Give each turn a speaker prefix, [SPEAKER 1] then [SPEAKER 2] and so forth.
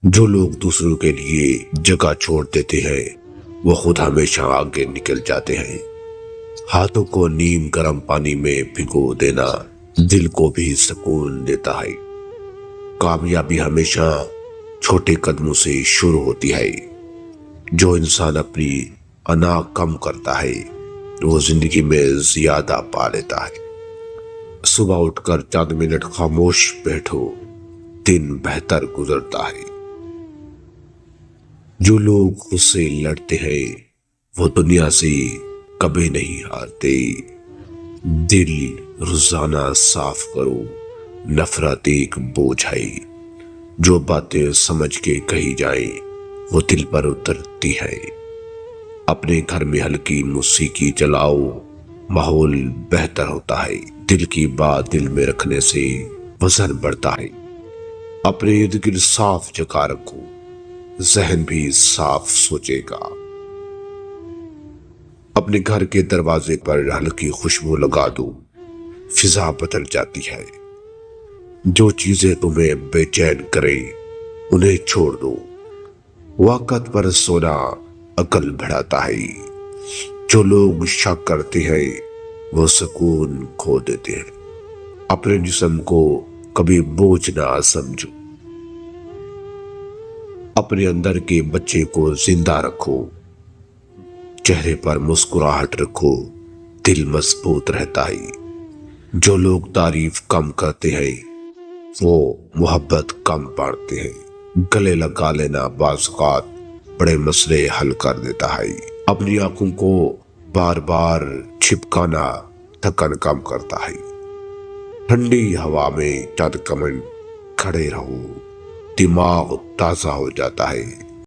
[SPEAKER 1] جو لوگ دوسروں کے لیے جگہ چھوڑ دیتے ہیں وہ خود ہمیشہ آگے نکل جاتے ہیں۔ ہاتھوں کو نیم گرم پانی میں بھگو دینا دل کو بھی سکون دیتا ہے۔ کامیابی ہمیشہ چھوٹے قدموں سے شروع ہوتی ہے۔ جو انسان اپنی انا کم کرتا ہے وہ زندگی میں زیادہ پا لیتا ہے۔ صبح اٹھ کر چند منٹ خاموش بیٹھو، دن بہتر گزرتا ہے۔ جو لوگ خود سے لڑتے ہیں وہ دنیا سے کبھی نہیں ہارتے۔ دل روزانہ صاف کرو، نفرت ایک بوجھ ہے۔ جو باتیں سمجھ کے کہی جائیں وہ دل پر اترتی ہے۔ اپنے گھر میں ہلکی موسیقی چلاؤ، ماحول بہتر ہوتا ہے۔ دل کی بات دل میں رکھنے سے وزن بڑھتا ہے۔ اپنے ارد گرد صاف جگہ رکھو، ذہن بھی صاف سوچے گا۔ اپنے گھر کے دروازے پر ہلکی خوشبو لگا دو، فضا بدل جاتی ہے۔ جو چیزیں تمہیں بے چین کریں انہیں چھوڑ دو۔ وقت پر سونا عقل بڑھاتا ہے۔ جو لوگ شک کرتے ہیں وہ سکون کھو دیتے ہیں۔ اپنے جسم کو کبھی بوجھ نہ سمجھو، اپنے اندر کے بچے کو زندہ رکھو۔ چہرے پر مسکراہٹ رکھو، دل مضبوط رہتا ہے۔ جو لوگ تعریف کم کرتے ہیں وہ محبت کم بانٹتے ہیں۔ گلے لگا لینا بعض اوقات بڑے مسئلے حل کر دیتا ہے۔ اپنی آنکھوں کو بار بار چھپکانا تھکن کم کرتا ہے۔ ٹھنڈی ہوا میں چند منٹ کھڑے رہو، دماغ تازہ ہو جاتا ہے۔